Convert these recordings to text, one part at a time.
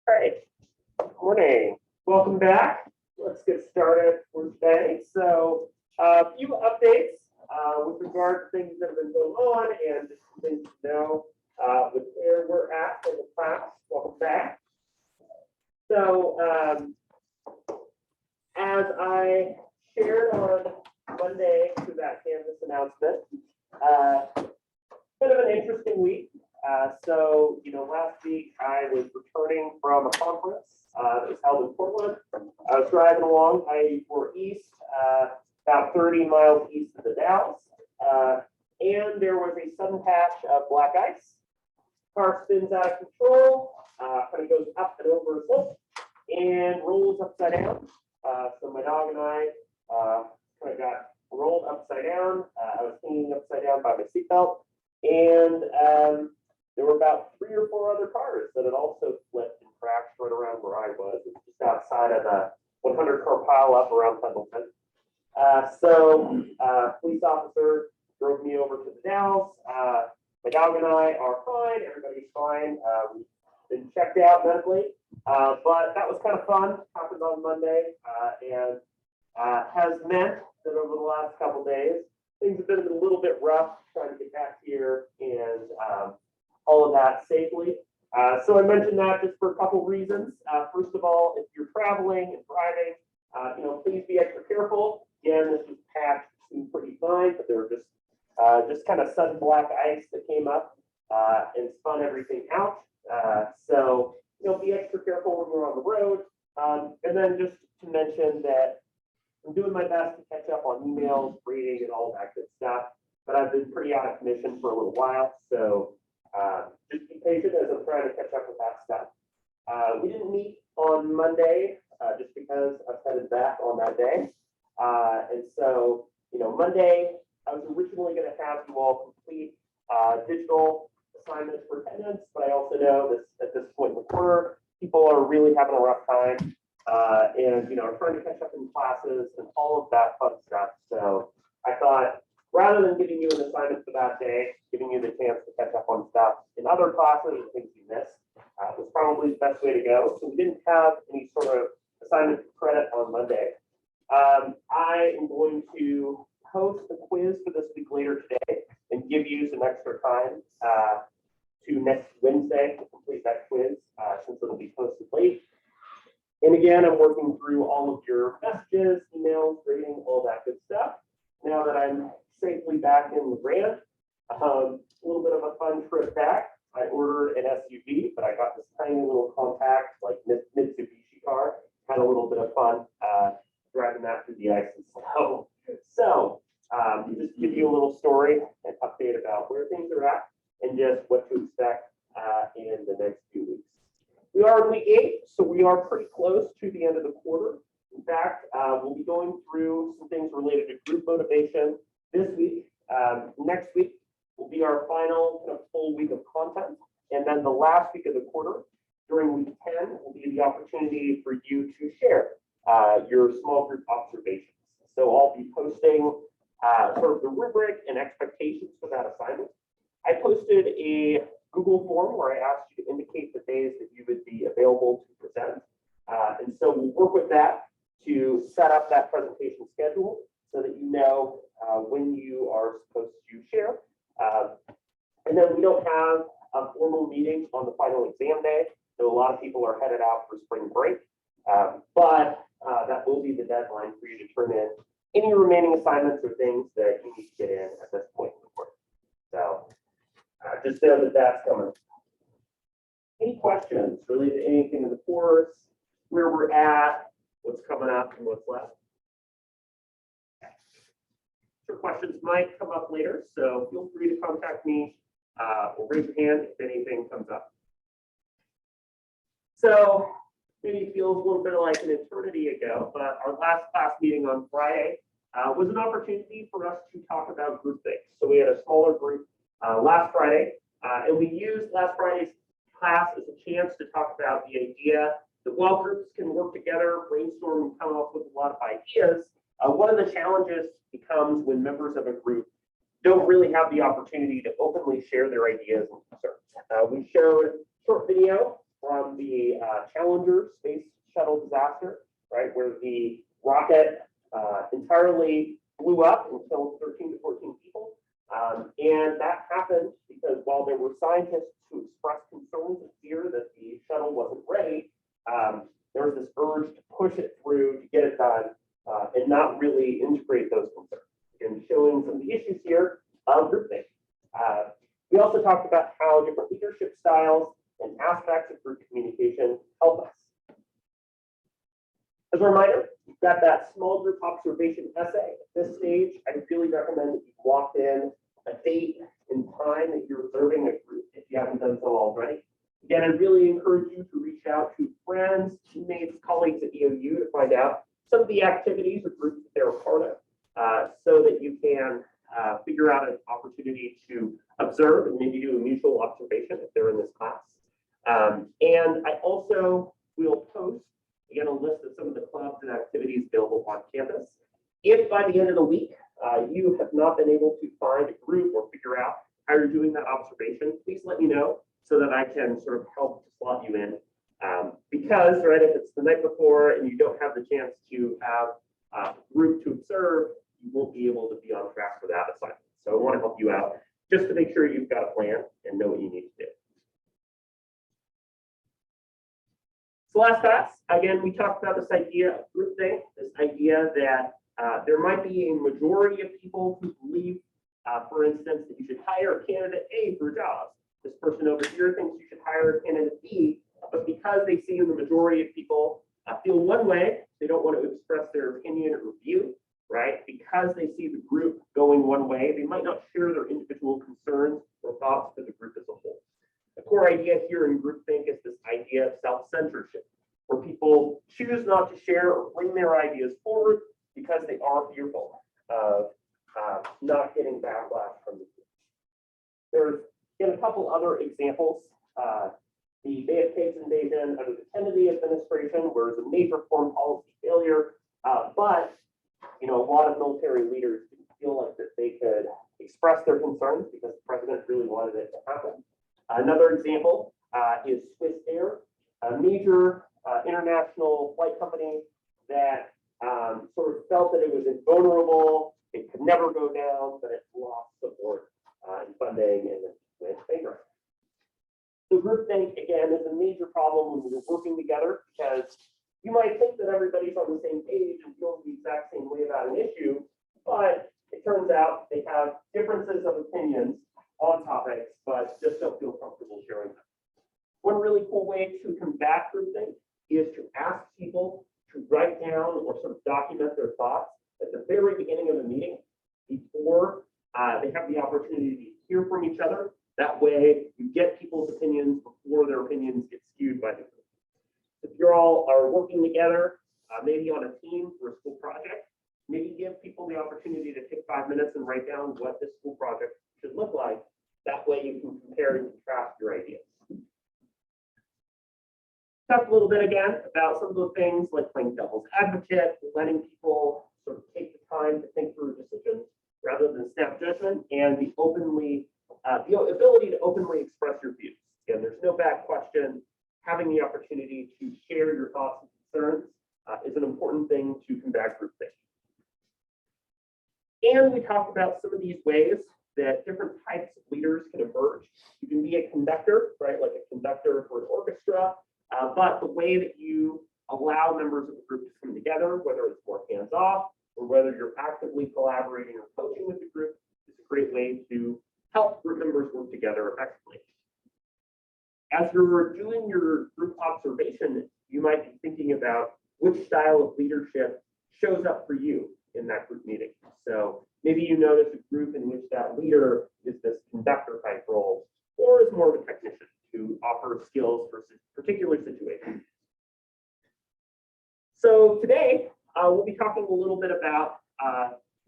All right. Morning. Welcome back. Let's get started for today. So, a few updates with regard to things that have been going on and just some things to know with where we're at in the class. Welcome back. So, as I shared on Monday through that Canvas announcement, bit of an interesting week. Last week I was returning from a conference that was held in Portland. I was driving along I-84 East, about 30 miles east of the Dalles, and there was a sudden patch of black ice. Car spins out of control, kind of goes up and over a slope, and rolls upside down. So my dog and I kind of got rolled upside down. I was hanging upside down by my seatbelt. And there were about 3 or 4 other cars that had also flipped and crashed right around where I was. It was just outside of the 100-car pile up around Pendleton. Police officer drove me over to the Dalles. My dog and I are fine. Everybody's fine. We've been checked out medically. But that was kind of fun. Happened on Monday and has meant that over the last couple of days, things have been a little bit rough trying to get back here and all of that safely. So I mentioned that just for a couple of reasons. First of all, if you're traveling and driving, please be extra careful. Again, this was patched, seemed pretty fine, but there were just kind of sudden black ice that came up and spun everything out. So be extra careful when you're on the road. And then just to mention that I'm doing my best to catch up on emails, reading, and all that good stuff. But I've been pretty out of commission for a little while, so just be patient as I'm trying to catch up with that stuff. We didn't meet on Monday just because I was headed back on that day. And so, Monday, I was originally going to have you all complete digital assignments for attendance, but I also know this at this point in the quarter, people are really having a rough time. And trying to catch up in classes and all of that fun stuff. So I thought rather than giving you an assignment for that day, giving you the chance to catch up on stuff in other classes and things you missed was probably the best way to go. So we didn't have any sort of assignment credit on Monday. I am going to host a quiz for this week later today and give you some extra time to next Wednesday to complete that quiz since it'll be posted late. And again, I'm working through all of your messages, emails, rating, all that good stuff. Now that I'm safely back in LeGrand, a little bit of a fun trip back. I ordered an SUV, but I got this tiny little compact, like Mitsubishi car. Had a little bit of fun driving that through the ice and snow. So just give you a little story and update about where things are at and just what to expect in the next few weeks. We are in week 8, so we are pretty close to the end of the quarter. In fact, we'll be going through some things related to group motivation this week. Next week will be our final kind of full week of content. And then the last week of the quarter, during week 10, will be the opportunity for you to share your small group observations. So I'll be posting sort of the rubric and expectations for that assignment. I posted a Google form where I asked you to indicate the days that you would be available to present. And so we'll work with that to set up that presentation schedule so that you know when you are supposed to share. And then we don't have a formal meeting on the final exam day. So a lot of people are headed out for spring break. But that will be the deadline for you to turn in any remaining assignments or things that you need to get in at this point in the course. So just know that that's coming. Any questions related to anything in the course, where we're at, what's coming up, and what's left? Sure, questions might come up later, so feel free to contact me or raise your hand if anything comes up. So maybe it feels a little bit like an eternity ago, but our last class meeting on Friday was an opportunity for us to talk about group things. So we had a smaller group last Friday, and we used last Friday's class as a chance to talk about the idea that while groups can work together, brainstorm, and come up with a lot of ideas, one of the challenges becomes when members of a group don't really have the opportunity to openly share their ideas and concerns. We showed a short video from the Challenger space shuttle disaster, right, where the rocket entirely blew up and killed 13 to 14 people. And that happened because while there were scientists who expressed concerns and fear that the shuttle wasn't ready, there was this urge to push it through to get it done and not really integrate those concerns. And showing some of the issues here of groupthink. We also talked about how different leadership styles and aspects of group communication help us. As a reminder, you've got that small group observation essay. At this stage, I really recommend that you walk in a date and time that you're observing a group if you haven't done so already. Again, I really encourage you to reach out to friends, teammates, colleagues at EOU to find out some of the activities or groups that they're a part of so that you can figure out an opportunity to observe and maybe do a mutual observation if they're in this class. And I also will post, again, a list of some of the clubs and activities available on campus. If by the end of the week, you have not been able to find a group or figure out how you're doing that observation, please let me know so that I can sort of help to slot you in. Because, right, if it's the night before and you don't have the chance to have a group to observe, you won't be able to be on track for that assignment. So I want to help you out just to make sure you've got a plan and know what you need to do. So last class, again, we talked about this idea of groupthink, this idea that there might be a majority of people who believe, for instance, that you should hire candidate A for jobs. This person over here thinks you should hire candidate B, but because they see the majority of people feel one way, they don't want to express their opinion or view, right? Because they see the group going one way, they might not share their individual concerns or thoughts for the group as a whole. The core idea here in groupthink is this idea of self-censorship, where people choose not to share or bring their ideas forward because they are fearful of not getting backlash from the group. There's a couple other examples. The Bay of Pigs invasion under the Kennedy administration was a major foreign policy failure, but a lot of military leaders didn't feel like that they could express their concerns because the president really wanted it to happen. Another example is Swiss Air, a major international flight company that sort of felt that it was invulnerable, it could never go down, but it lost support and funding and it went bankrupt. So groupthink, again, is a major problem when you're working together because you might think that everybody's on the same page and feels the exact same way about an issue, but it turns out they have differences of opinions on topics, but just don't feel comfortable sharing them. One really cool way to combat groupthink is to ask people to write down or sort of document their thoughts at the very beginning of the meeting before they have the opportunity to hear from each other. That way you get people's opinions before their opinions get skewed by the group. If you all are working together, maybe on a team for a school project, maybe give people the opportunity to take 5 minutes and write down what this school project should look like. That way you can compare and contrast your ideas. Talk a little bit again about some of the things like playing devil's advocate, letting people sort of take the time to think through decisions rather than snap judgment, and the ability to openly express your views. Again, there's no bad question. Having the opportunity to share your thoughts and concerns is an important thing to combat groupthink. And we talked about some of these ways that different types of leaders can emerge. You can be a conductor, right, like a conductor for an orchestra, but the way that you allow members of the group to come together, whether it's more hands-off or whether you're actively collaborating or coaching with the group, is a great way to help group members work together effectively. As you're doing your group observation, you might be thinking about which style of leadership shows up for you in that group meeting. So maybe you notice a group in which that leader is this conductor type role, or is more of a technician to offer skills for particular situations. So today, we'll be talking a little bit about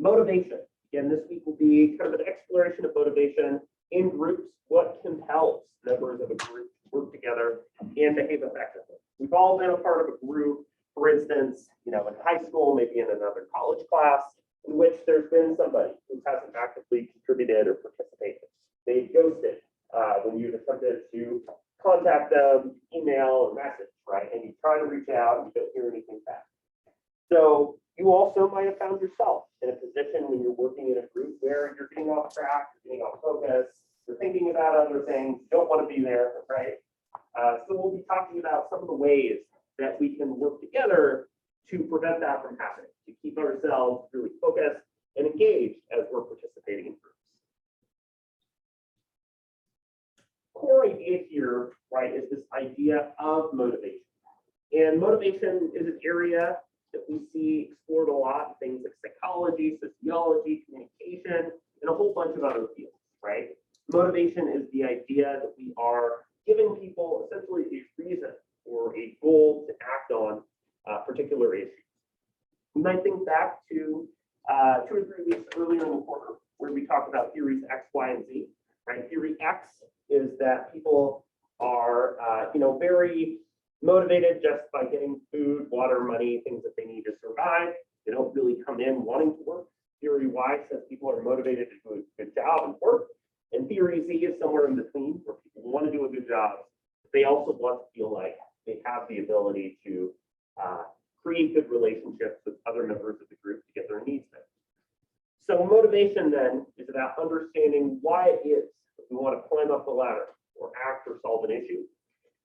motivation. Again, this week will be kind of an exploration of motivation in groups, what compels members of a group to work together and behave effectively. We've all been a part of a group, for instance, in high school, maybe in another college class, in which there's been somebody who hasn't actively contributed or participated. They ghosted when you've attempted to contact them, email email or message, right? And you try to reach out and you don't hear anything back. So you also might have found yourself in a position when you're working in a group where you're getting off track, you're getting off focus, you're thinking about other things, you don't want to be there, right? So we'll be talking about some of the ways that we can work together to prevent that from happening, to keep ourselves really focused and engaged as we're participating in groups. Core idea here, right, is this idea of motivation. And motivation is an area that we see explored a lot in things like psychology, sociology, communication, and a whole bunch of other fields, right? Motivation is the idea that we are giving people essentially a reason or a goal to act on particular issues. We might think back to 2 or 3 weeks earlier in the quarter where we talked about theories X, Y, and Z, right? Theory X is that people are, very motivated just by getting food, water, money, things that they need to survive. They don't really come in wanting to work. Theory Y says people are motivated to do a good job and work. And theory Z is somewhere in between where people want to do a good job. But they also want to feel like they have the ability to create good relationships with other members of the group to get their needs met. So motivation then is about understanding why it is that we want to climb up the ladder or act or solve an issue.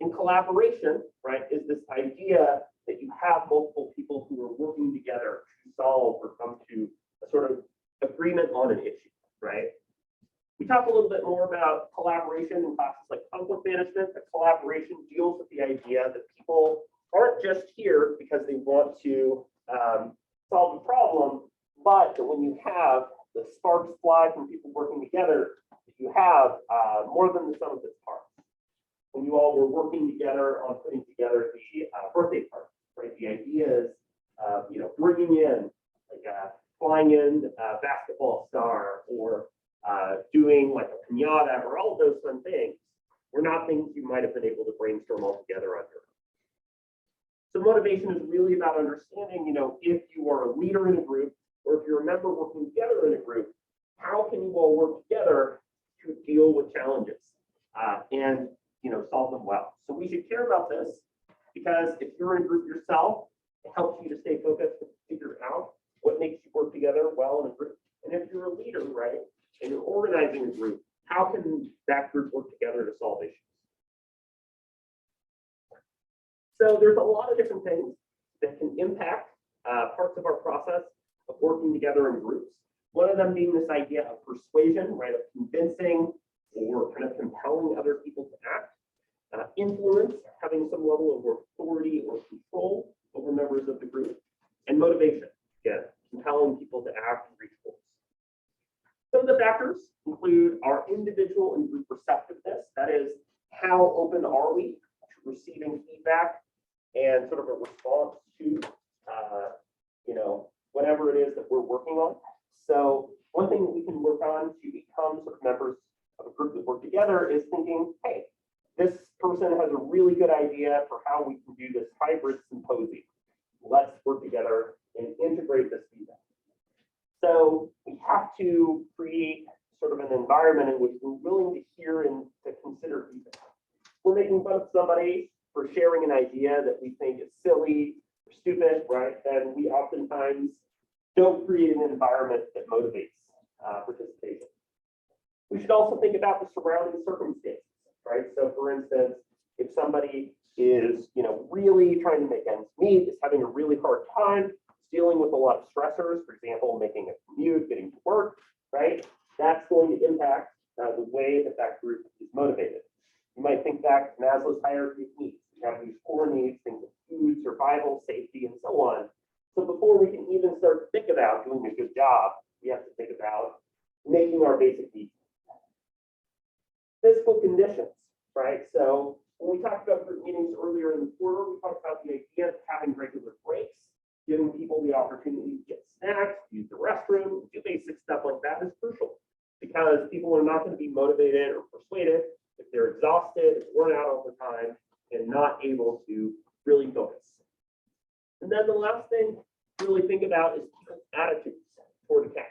In collaboration, right, is this idea that you have multiple people who are working together to solve or come to a sort of agreement on an issue, right? We talk a little bit more about collaboration in classes like conflict management. But collaboration deals with the idea that people aren't just here because they want to solve a problem, but that when you have the sparks fly from people working together, you have more than the sum of its parts. When you all were working together on putting together the birthday party, right? The idea is, bringing in, like flying in a basketball star or doing like a piñata or all of those fun things were not things you might have been able to brainstorm all together on your own. So motivation is really about understanding, if you are a leader in a group or if you're a member working together in a group, how can you all work together to deal with challenges and solve them well. So we should care about this because if you're in a group yourself, it helps you to stay focused and figure out what makes you work together well in a group. And if you're a leader, right, and you're organizing a group, how can that group work together to solve issues? So there's a lot of different things that can impact parts of our process of working together in groups. One of them being this idea of persuasion, right, of convincing or kind of compelling other people to act. Influence, having some level of authority or control over members of the group. And motivation, again, compelling people to act and reach goals. Some of the factors include our individual and group receptiveness. That is, how open are we to receiving feedback and sort of a response to, whatever it is that we're working on. So one thing that we can work on to become sort of members of a group that work together is thinking, hey, this person has a really good idea for how we can do this hybrid symposium. Let's work together and integrate this feedback. So we have to create sort of an environment in which we're willing to hear and to consider feedback. If we're making fun of somebody for sharing an idea that we think is silly or stupid, right? Then we oftentimes don't create an environment that motivates participation. We should also think about the surrounding circumstances, right? So for instance, if somebody is, really trying to make ends meet, is having a really hard time, dealing with a lot of stressors, for example, making a commute, getting to work, right? That's going to impact the way that that group is motivated. You might think back to Maslow's hierarchy of needs. We have these core needs, things like food, survival, safety, and so on. So before we can even start to think about doing a good job, we have to think about making our basic needs. Physical conditions, right? So when we talked about group meetings earlier in the quarter, we talked about the idea of having regular breaks, giving people the opportunity to get snacks, use the restroom, do basic stuff like that is crucial because people are not going to be motivated or persuaded if they're exhausted, worn out all the time, and not able to really focus. And then the last thing to really think about is people's attitudes toward the task.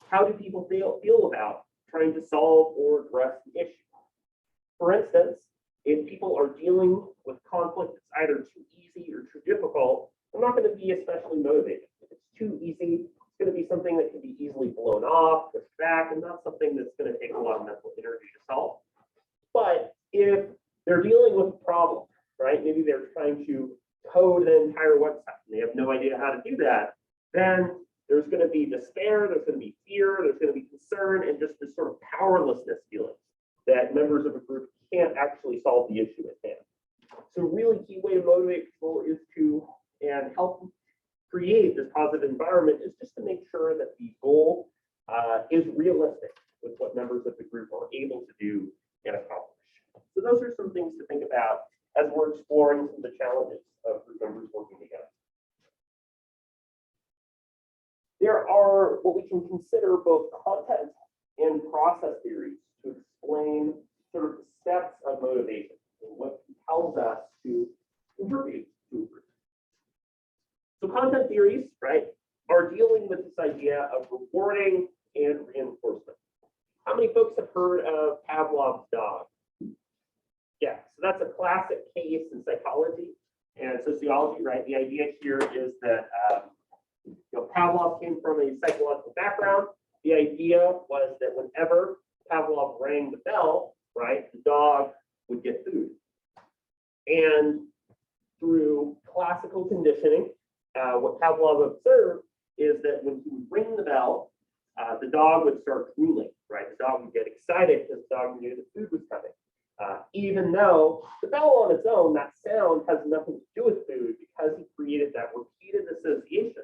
How do people feel about trying to solve or address the issue? For instance, if people are dealing with conflict that's either too easy or too difficult, they're not going to be especially motivated. If it's too easy, it's going to be something that can be easily blown off, pushed back, and not something that's going to take a lot of mental energy to solve. But if they're dealing with a problem, right? Maybe they're trying to code an entire website and they have no idea how to do that, then there's going to be despair, there's going to be fear, there's going to be concern, and just this sort of powerlessness feeling that members of a group can't actually solve the issue at hand. So a really key way to motivate people is to, and help create this positive environment, is just to make sure that the goal is realistic with what members of the group are able to do and accomplish. So those are some things to think about as we're exploring some of the challenges of group members working together. There are what we can consider both content and process theories to explain sort of the steps of motivation and what compels us to contribute to a group. So content theories, right, are dealing with this idea of rewarding and reinforcement. How many folks have heard of Pavlov's dog? Yeah, so that's a classic case in psychology and sociology, right? The idea here is that Pavlov came from a psychological background. The idea was that whenever Pavlov rang the bell, right, the dog would get food. And through classical conditioning, what Pavlov observed is that when he would ring the bell, the dog would start drooling, right? The dog would get excited because the dog knew the food was coming. Even though the bell on its own, that sound has nothing to do with food, because he created that repeated association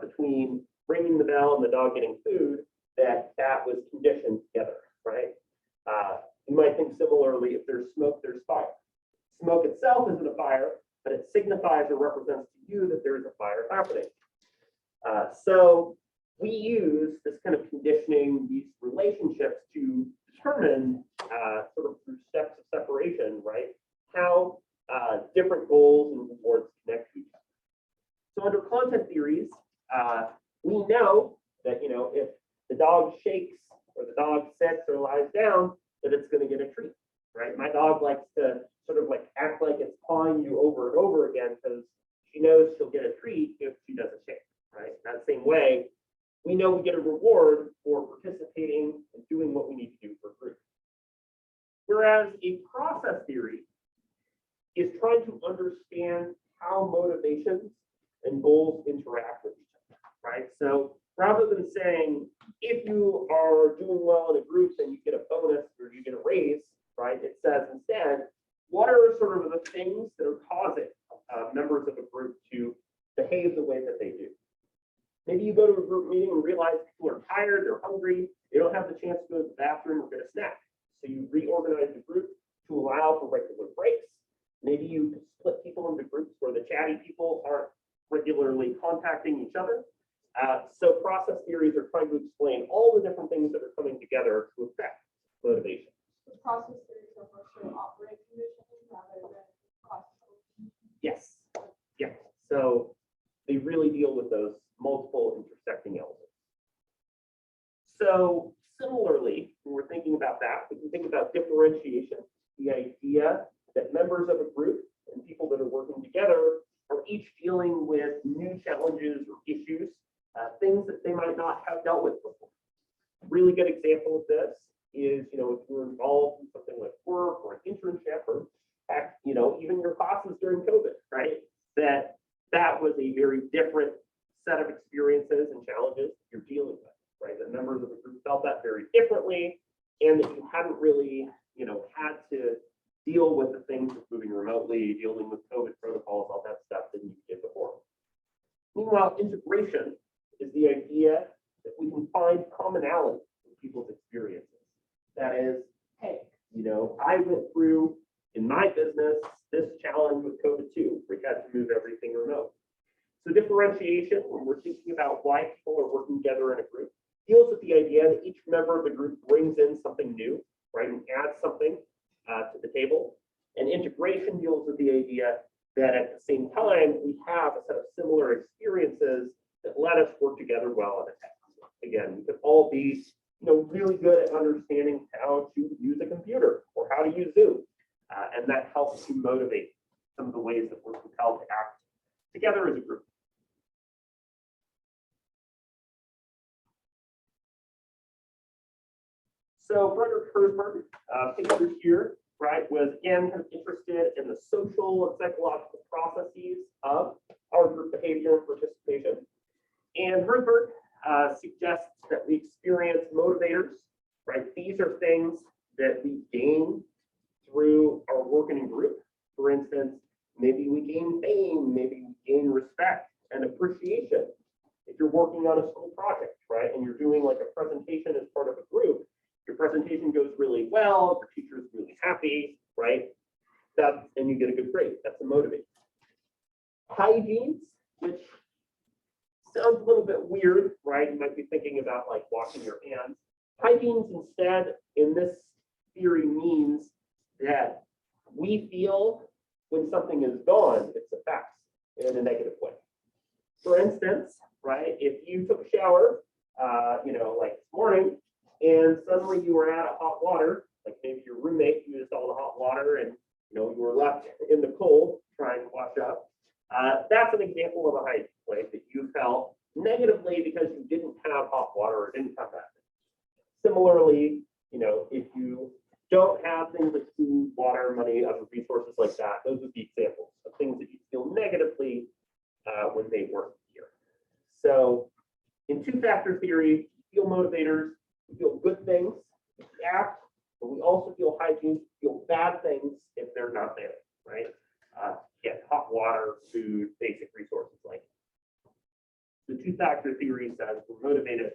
between ringing the bell and the dog getting food, that was conditioned together, right? You might think similarly, if there's smoke, there's fire. Smoke itself isn't a fire, but it signifies or represents to you that there is a fire happening. So we use this kind of conditioning, these relationships, to determine sort of through steps of separation, right, how different goals and rewards connect to each other. So under content theories, we know that, if the dog shakes or the dog sits or lies down, that it's going to get a treat, right? My dog likes to sort of like act like it's pawing you over and over again because she knows she'll get a treat if she doesn't shake, right? In that same way, we know we get a reward for participating and doing what we need to do for a group. Whereas a process theory is trying to understand how motivations and goals interact with each other, right? So rather than saying, if you are doing well in a group, then you get a bonus or you get a raise, right? It says instead, what are sort of the things that are causing members of a group to behave the way that they do? Maybe you go to a group meeting and realize people are tired, they're hungry, they don't have the chance to go to the bathroom or get a snack. So you reorganize the group to allow for regular breaks. Maybe you split people into groups where the chatty people aren't regularly contacting each other. So process theories are trying to explain all the different things that are coming together to affect motivation. The process theories are mostly operating conditions rather than classical. Yes. Yeah. So they really deal with those multiple intersecting elements. So similarly, when we're thinking about that, we can think about differentiation, the idea that members of a group and people that are working together are each dealing with new challenges or issues, things that they might not have dealt with before. A really good example of this is, if you're involved in something like work or an internship, or heck, even your classes during COVID, right? That was a very different set of experiences and challenges you're dealing with, right? That members of the group felt that very differently, and that you hadn't really, had to deal with the things of moving remotely, dealing with COVID protocols, all that stuff that you did before. Meanwhile, integration is the idea that we can find commonality in people's experiences. That is, hey, I went through in my business this challenge with COVID too. We had to move everything remote. So differentiation, when we're thinking about why people are working together in a group, deals with the idea that each member of the group brings in something new, right, and adds something to the table. And integration deals with the idea that at the same time, we have a set of similar experiences that let us work together well in a task. Again, we could all be really good at understanding how to use a computer or how to use Zoom. And that helps to motivate some of the ways that we're compelled to act together as a group. So Frederick Herzberg, figure here, right, was again kind of interested in the social and psychological processes of our group behavior and participation. And Herzberg suggests that we experience motivators, right? These are things that we gain through our working in group. For instance, maybe we gain fame, maybe we gain respect and appreciation. If you're working on a school project, right, and you're doing like a presentation as part of a group, your presentation goes really well, your teacher is really happy, right? And you get a good grade. That's a motivator. Hygienes, which sounds a little bit weird, right? You might be thinking about like washing your hands. Hygienes instead, in this theory, means that we feel when something is gone, its effects in a negative way. For instance, right, if you took a shower, like this morning, and suddenly you were out of hot water, like maybe your roommate used all the hot water and you were left in the cold trying to wash up. That's an example of a hygiene place that you felt negatively because you didn't have hot water or didn't have that. Similarly, if you don't have things like food, water, money, other resources like that, those would be examples of things that you feel negatively when they weren't here. So in two-factor theory, we feel motivators, we feel good things, we act, but we also feel hygiene, feel bad things if they're not there, right? Get hot water, food, basic resources like that. The two-factor theory says we're motivated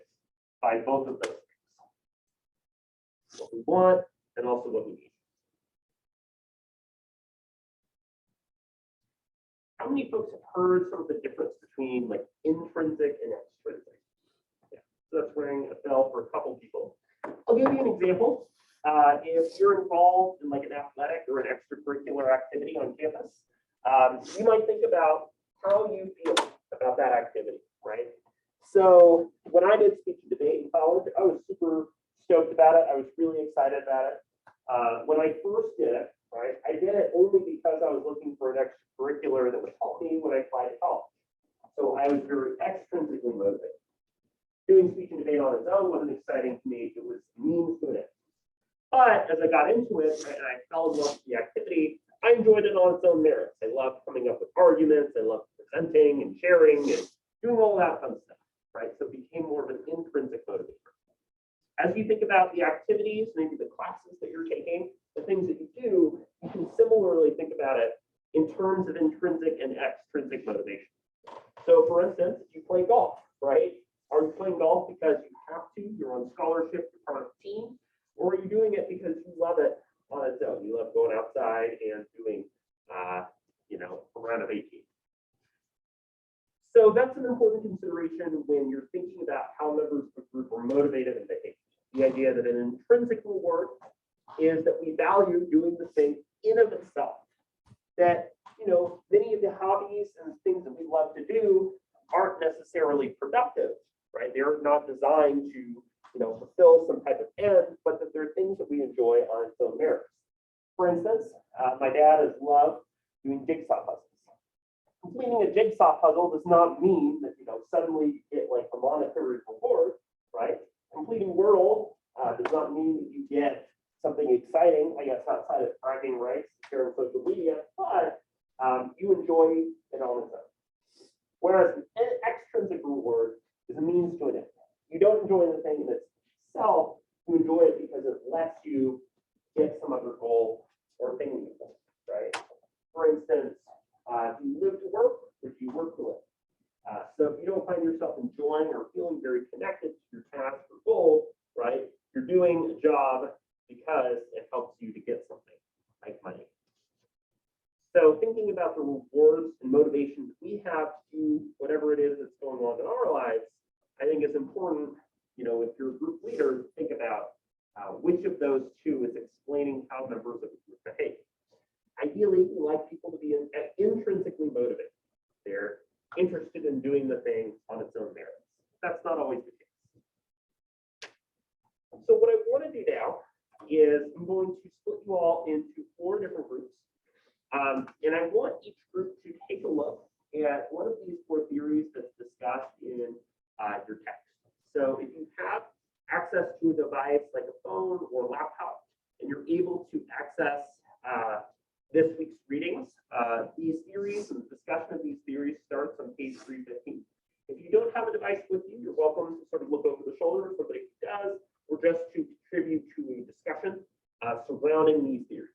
by both of those things. What we want and also what we need. How many folks have heard some of the difference between like intrinsic and extrinsic? Yeah, so that's ringing a bell for a couple people. I'll give you an example. If you're involved in like an athletic or an extracurricular activity on campus, you might think about how you feel about that activity, right? So when I did speech and debate in college, I was super stoked about it. I was really excited about it. When I first did it, right, I did it only because I was looking for an extracurricular that would help me when I applied to college. So I was very extrinsically motivated. Doing speech and debate on its own wasn't exciting to me. It was means to an end. But as I got into it and I fell in love with the activity, I enjoyed it on its own merits. I loved coming up with arguments. I loved presenting and sharing and doing all that fun stuff, right? So it became more of an intrinsic motivator. As you think about the activities, maybe the classes that you're taking, the things that you do, you can similarly think about it in terms of intrinsic and extrinsic motivation. So for instance, if you play golf, right? Are you playing golf because you have to, you're on scholarship, you're part of a team, or are you doing it because you love it on its own? You love going outside and doing, a round of 18. So that's an important consideration when you're thinking about how members of the group are motivated and behave. The idea that an intrinsic reward is that we value doing the thing in of itself. That, many of the hobbies and things that we love to do aren't necessarily productive, right? They're not designed to, fulfill some type of end, but that they're things that we enjoy on its own merits. For instance, my dad has loved doing jigsaw puzzles. Completing a jigsaw puzzle does not mean that, suddenly you get like a monetary reward, right? Completing Wordle does not mean that you get something exciting, I guess, outside of bragging rights, sharing on social media, but you enjoy it on its own. Whereas an extrinsic reward is a means to an end. You don't enjoy the thing in itself, you enjoy it because it lets you get some other goal or thing, right? For instance, do you live to work or do you work to live? So if you don't find yourself enjoying or feeling very connected to your task or goal, right, you're doing a job because it helps you to get something like money. So thinking about the rewards and motivations that we have to do whatever it is that's going on in our lives, I think is important, if you're a group leader, to think about which of those two is explaining how members of the group behave. Ideally, we like people to be intrinsically motivated. They're interested in doing the thing on its own merits. That's not always the case. So what I want to do now is I'm going to split you all into 4 different groups. And I want each group to take a look at one of these 4 theories that's discussed in your text. So if you have access to a device like a phone or laptop, and you're able to access this week's readings, these theories and the discussion of these theories starts on page 315. If you don't have a device with you, you're welcome to sort of look over the shoulder of somebody who does, or just to contribute to a discussion surrounding these theories.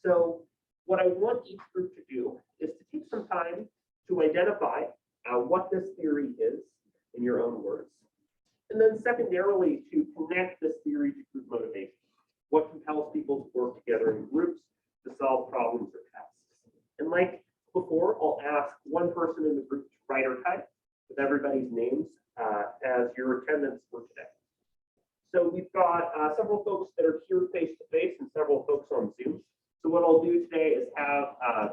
So what I want each group to do is to take some time to identify what this theory is in your own words. And then secondarily, to connect this theory to group motivation. What compels people to work together in groups to solve problems or tasks. And like before, I'll ask one person in the group to write or type with everybody's names as your attendance for today. So we've got several folks that are here face to face and several folks on Zoom. So what I'll do today is have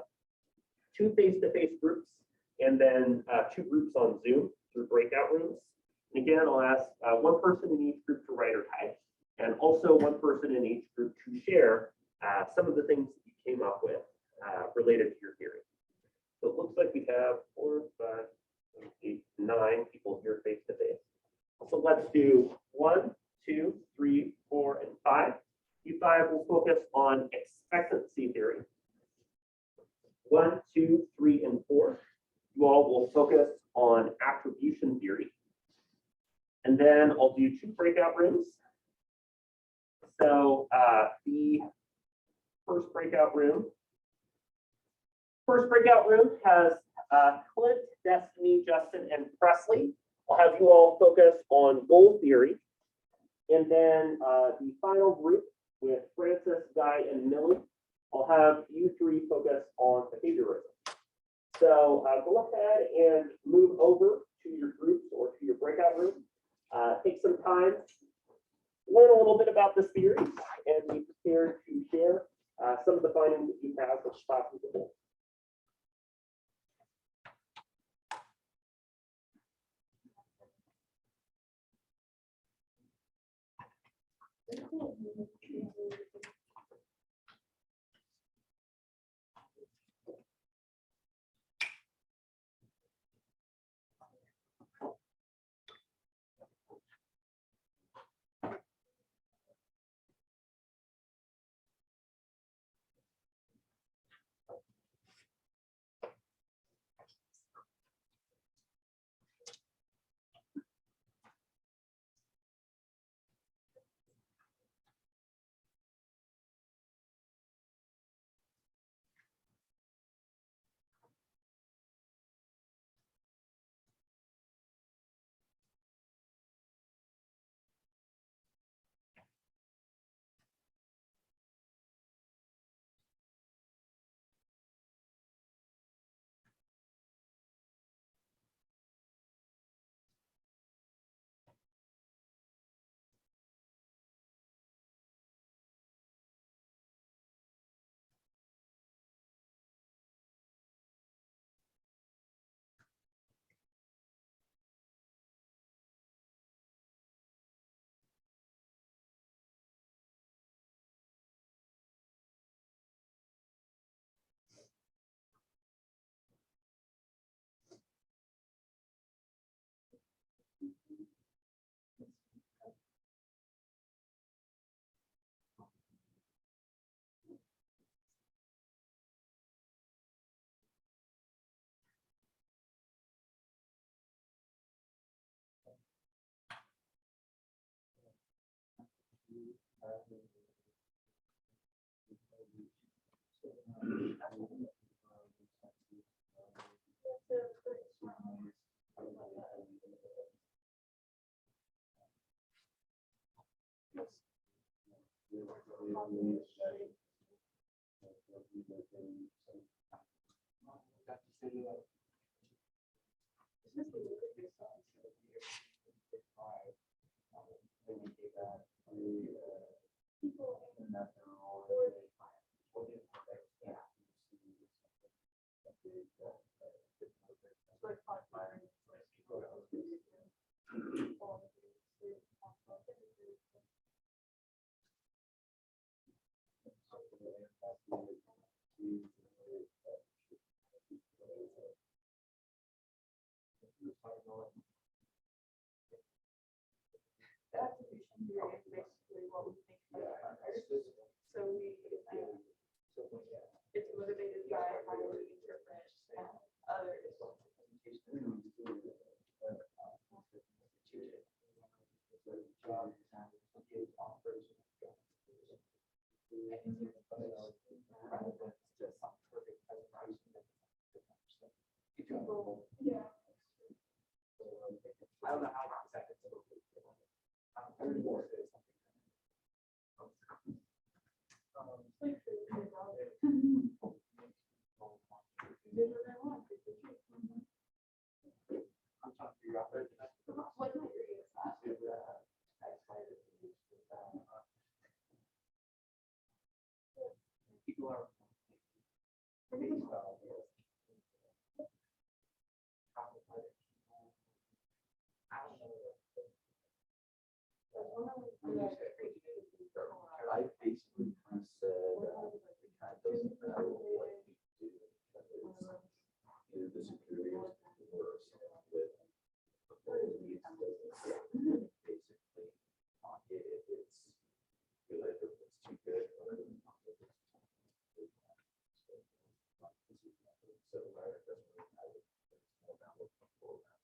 2 face-to-face groups and then 2 groups on Zoom through breakout rooms. And again, I'll ask one person in each group to write or type, and also one person in each group to share some of the things that you came up with related to your theory. So it looks like we have 4, 5, 6, 8, 9 people here face to face. So let's do 1, 2, 3, 4, and 5. You 5 will focus on expectancy theory. 1, 2, 3, and 4. You all will focus on attribution theory. And then I'll do 2 breakout rooms. So the first breakout room has Clint, Destiny, Justin, and Presley. I'll have you all focus on goal theory. And then the final group with Francis, Guy, and Millie, I'll have you 3 focus on behaviorism. So go ahead and move over to your groups or to your breakout room. Take some time, learn a little bit about this theory, and be prepared to share some of the findings that you have with class as a whole. I basically kind of said, it kind of doesn't matter what we do, because either the security or something with the whole needs doesn't basically not get if it's good, if it's too good. Or if it's not good. So it doesn't really matter. It's more about what people are.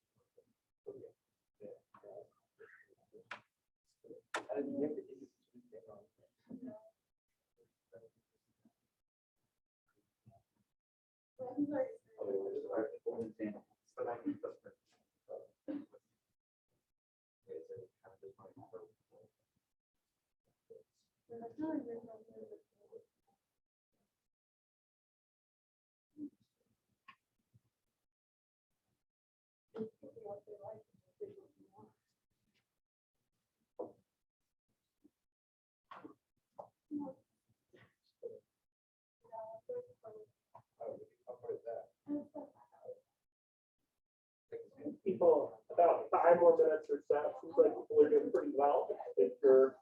People, about 5 more minutes or so. Seems like people are doing pretty well. If you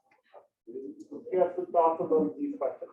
have some thoughts on both of these questions.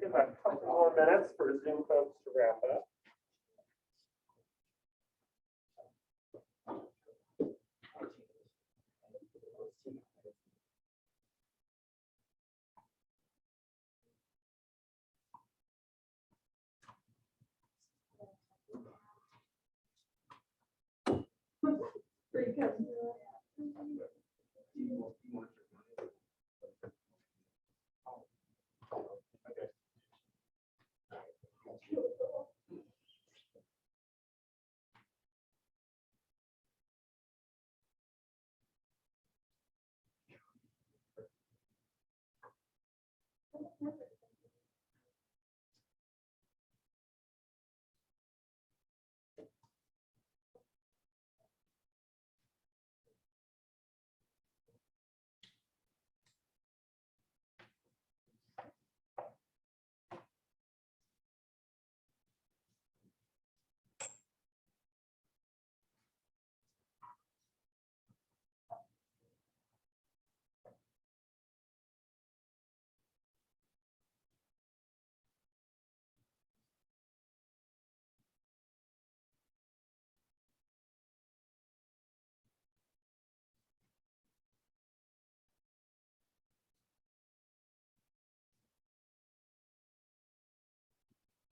Give a couple more minutes for Zoom folks to wrap up.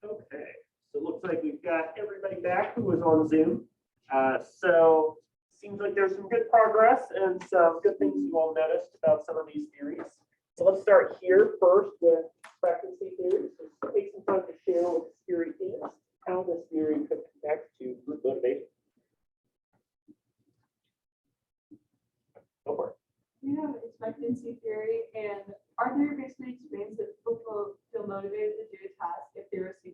Okay, so it looks like we've got everybody back who was on Zoom. So seems like there's some good progress and some good things you all noticed about some of these theories. So let's start here first with expectancy theory. So take some time to share what this theory is, how this theory could connect to group motivation. Go for it. We have expectancy theory, and our theory basically explains that people feel motivated to do a task if they receive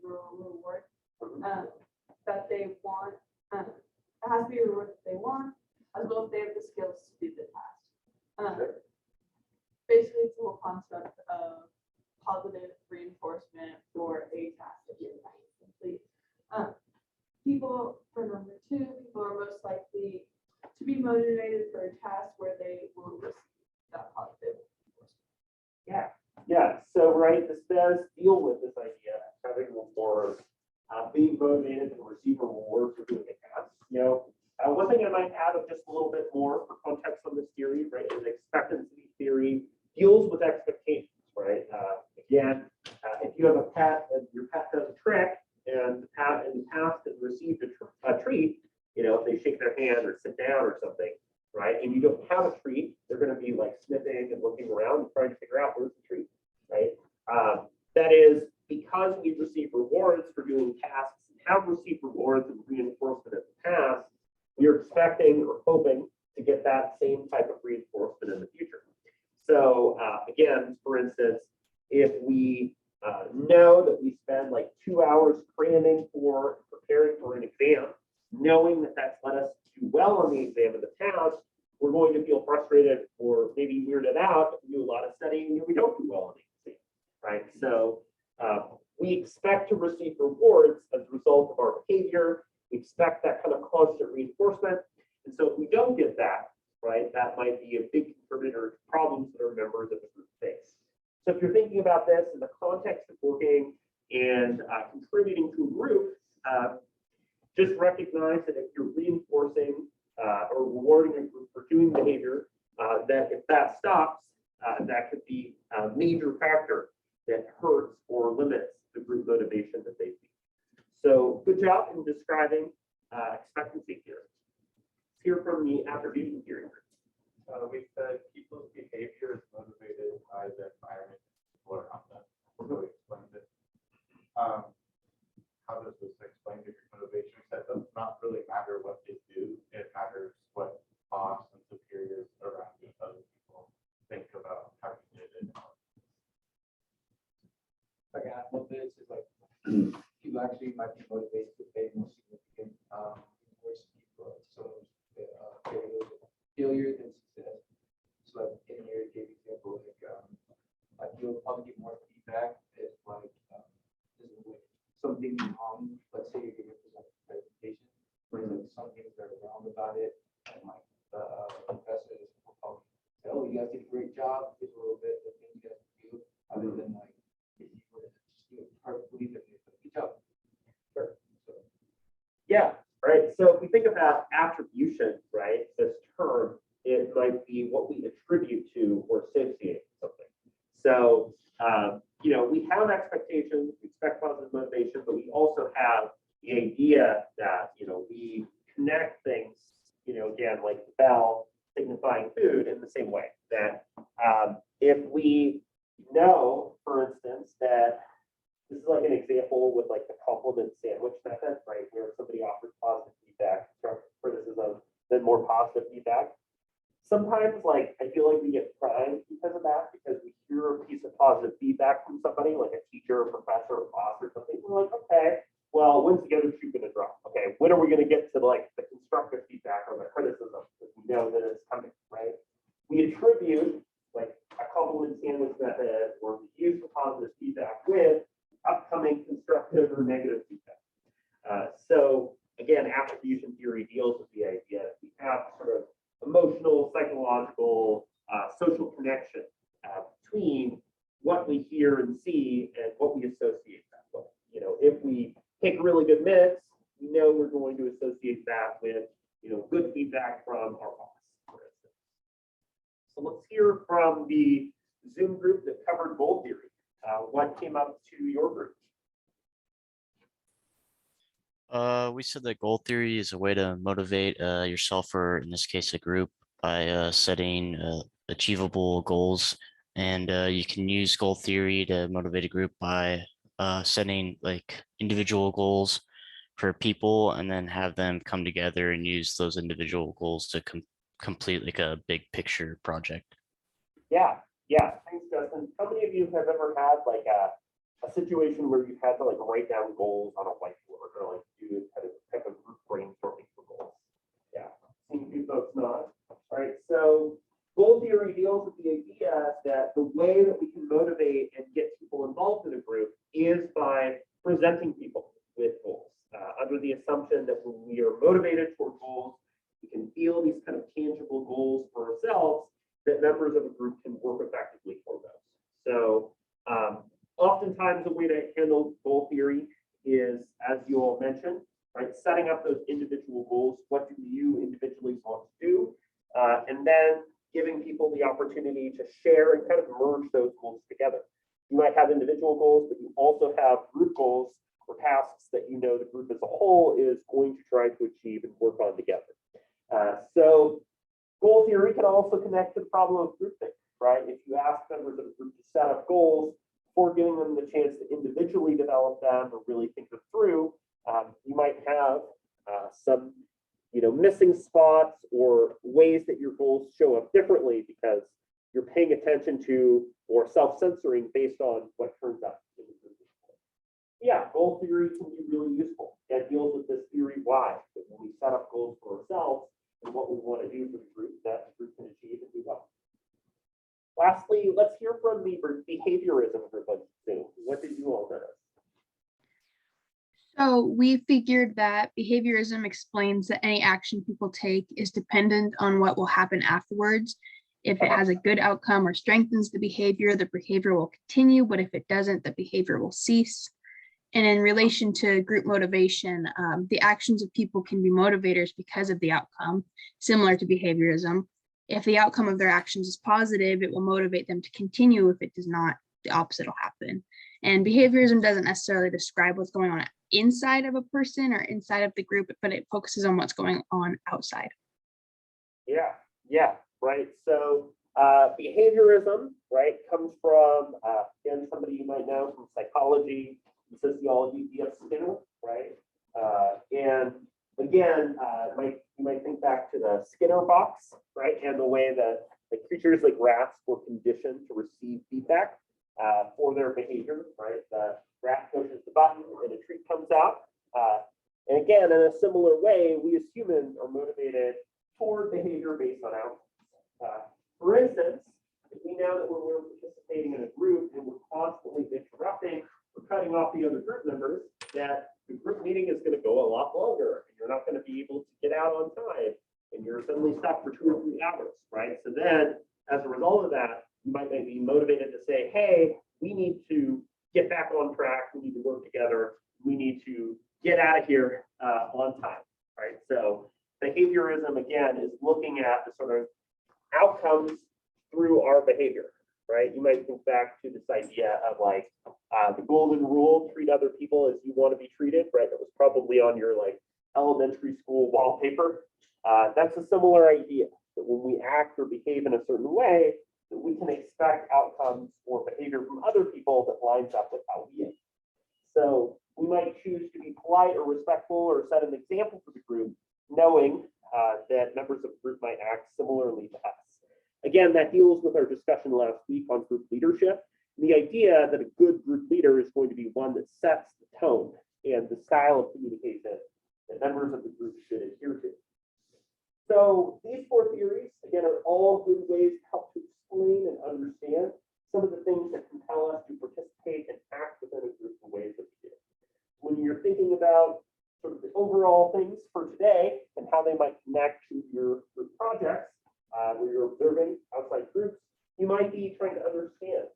motivated for a task where they will receive that positive. Yeah, so right, this does deal with this idea of having rewards, being motivated to receive a reward for doing a task. One thing I might add of just a little bit more for context on this theory, right, is expectancy theory deals with expectations, right? Again, if you have a pet and your pet does a trick and the pet in the past has received a treat, if they shake their hand or sit down or something, right, and you don't have a treat, they're going to be like sniffing and looking around and trying to figure out where's the treat, right? That is because we receive rewards for doing tasks and have received rewards and reinforcement in the past, we are expecting or hoping to get that same type of reinforcement in the future. So again, for instance, if we know that we spend like 2 hours cramming for preparing for an exam, knowing that that's let us do well on the exam and the task, we're going to feel frustrated or maybe weirded out if we do a lot of studying and we don't do well on the exam, right? So we expect to receive rewards as a result of our behavior. We expect that kind of constant reinforcement. And so if we don't get that, right, that might be a big contributor to problems that our members of the group face. So if you're thinking about this in the context of working and contributing to a group, just recognize that if you're reinforcing or rewarding a group for doing behavior, that if that stops, that could be a major factor that hurts or limits the group motivation that they see. So good job in describing expectancy theory. Let's hear from the attribution theory. We said people's behavior is motivated by the environment or around them. So we explained it. How does this explain different motivation? That does not really matter what they do. It matters what boss and superiors around you, other people think about how you did it. Like half of this is like people actually might be motivated to pay more significant invoice people. So failure than success. So like in your gave example, like you'll probably get more feedback if like something wrong. Let's say you're giving a presentation, where like some things that are wrong about it, and like the professor will probably say, "Oh, you guys did a great job. Here's a little bit of things you guys can do," other than like if you were to just do it perfectly, then you did a good job. Sure. Yeah, right. So if we think about attribution, right, this term, it might be what we attribute to or associate with something. So, we have expectations, we expect positive motivation, but we also have the idea that, we connect things, again, like the bell signifying food in the same way that if we know, for instance, that this is like an example with like the compliment sandwich method, right, where somebody offers positive feedback, constructive criticism, then more positive feedback. Sometimes, like, I feel like we get primed because of that, because we hear a piece of positive feedback from somebody, like a teacher, a professor, a boss, or something. We're like, okay, well, when's the other shoe going to drop? Okay, when are we going to get to like the constructive feedback or the criticism? Because we know that it's coming, right? We attribute like a compliment sandwich method or the use of positive feedback with upcoming constructive or negative feedback. So again, attribution theory deals with the idea that we have sort of emotional, psychological, social connection between what we hear and see and what we associate that with. If we take a really good mix, we know we're going to associate that with, good feedback from our boss, for instance. So let's hear from the Zoom group that covered goal theory. What came up to your group? We said that goal theory is a way to motivate yourself, or in this case, a group, by setting achievable goals. And you can use goal theory to motivate a group by setting like individual goals for people and then have them come together and use those individual goals to complete like a big picture project. Yeah, thanks, Justin. How many of you have ever had like a situation where you've had to like write down goals on a whiteboard or like do type of group brainstorming for goals? Yeah, seeing few folks nod. All right, so goal theory deals with the idea that the way that we can motivate and get people involved in a group is by presenting people with goals, under the assumption that when we are motivated toward goals, we we can feel these kind of tangible goals for ourselves, that members of a group can work effectively for those. So oftentimes a way to handle goal theory is, as you all mentioned, right, setting up those individual goals. What do you individually want to do? And then giving people the opportunity to share and kind of merge those goals together. You might have individual goals, but you also have group goals or tasks that you know the group as a whole is going to try to achieve and work on together. So goal theory can also connect to the problem of groupthink, right? If you ask members of a group to set up goals before giving them the chance to individually develop them or really think them through, you might have some missing spots or ways that your goals show up differently because you're paying attention to or self-censoring based on what turns up in the group. Yeah, goal theory can be really useful. That deals with this theory why, that when we set up goals for ourselves and what we want to do for the group, that the group can achieve and do well. Lastly, let's hear from the behaviorism group of Zoom. What did you all notice? So we figured that behaviorism explains that any action people take is dependent on what will happen afterwards. If it has a good outcome or strengthens the behavior will continue, but if it doesn't, the behavior will cease. And in relation to group motivation, the actions of people can be motivators because of the outcome, similar to behaviorism. If the outcome of their actions is positive, it will motivate them to continue. If it does not, the opposite will happen. And behaviorism doesn't necessarily describe what's going on inside of a person or inside of the group, but it focuses on what's going on outside. Yeah, right. So behaviorism, right, comes from, again, somebody you might know from psychology and sociology, E.F. Skinner, right? And again, you might think back to the Skinner box, right? And the way that the creatures like rats were conditioned to receive feedback for their behavior, right? The rat pushes the button and a treat comes out. And again, in a similar way, we as humans are motivated toward behavior based on outcomes. For instance, if we know that when we're participating in a group and we're constantly interrupting or cutting off the other group members, that the group meeting is going to go a lot longer and you're not going to be able to get out on time and you're suddenly stuck for 2 or 3 hours, right? So then as a result of that, you might be motivated to say, hey, we need to get back on track. We need to work together. We need to get out of here on time, right? So behaviorism, again, is looking at the sort of outcomes through our behavior, right? You might think back to this idea of like the golden rule, treat other people as you want to be treated, right? That was probably on your like elementary school wallpaper. That's a similar idea, that when we act or behave in a certain way, that we can expect outcomes or behavior from other people that lines up with how we act. So we might choose to be polite or respectful or set an example for the group, knowing that members of the group might act similarly to us. Again, that deals with our discussion last week on group leadership. The idea that a good group leader is going to be one that sets the tone and the style of communication that members of the group should adhere to. So these 4 theories, again, are all good ways to help to explain and understand some of the things that compel us to participate and act within a group in ways that we do. When you're thinking about sort of the overall things for today and how they might connect to your group projects, where you're observing outside groups, you might be trying to understand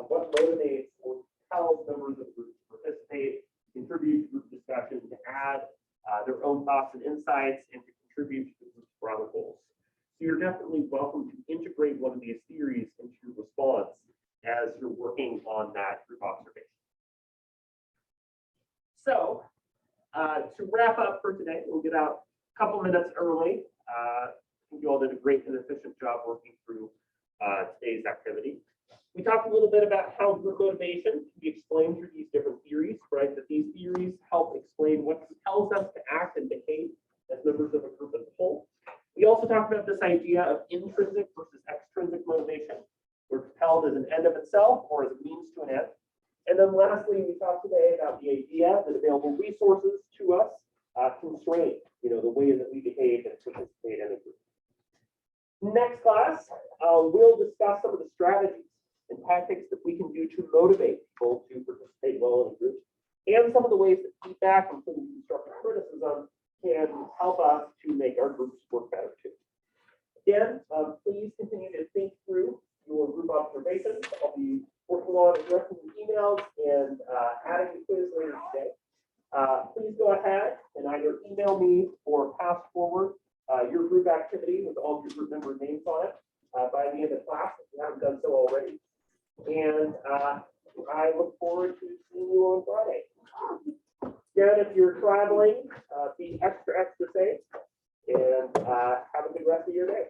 what motivates or compels members of the group to participate, contribute to group discussion, to add their own thoughts and insights, and to contribute to the group's broader goals. So you're definitely welcome to integrate one of these theories into your response as you're working on that group observation. So to wrap up for today, we'll get out a couple minutes early. I think you all did a great and efficient job working through today's activity. We talked a little bit about how group motivation can be explained through these different theories, right? That these theories help explain what compels us to act and behave as members of a group as a whole. We also talked about this idea of intrinsic versus extrinsic motivation. We're compelled as an end of itself or as a means to an end. And then lastly, we talked today about the idea that available resources to us constrain, the way that we behave and participate in a group. Next class, we'll discuss some of the strategies and tactics that we can do to motivate people to participate well in a group, and some of the ways that feedback, including constructive criticism, can help us to make our groups work better be working on addressing the emails and adding the quiz later today. Please go ahead and either email me or pass forward your group activity with all of your group member names on it by the end of class if you haven't done so already. And I look forward to seeing you on Friday. Again, if you're traveling, be extra safe and have a good rest of your day.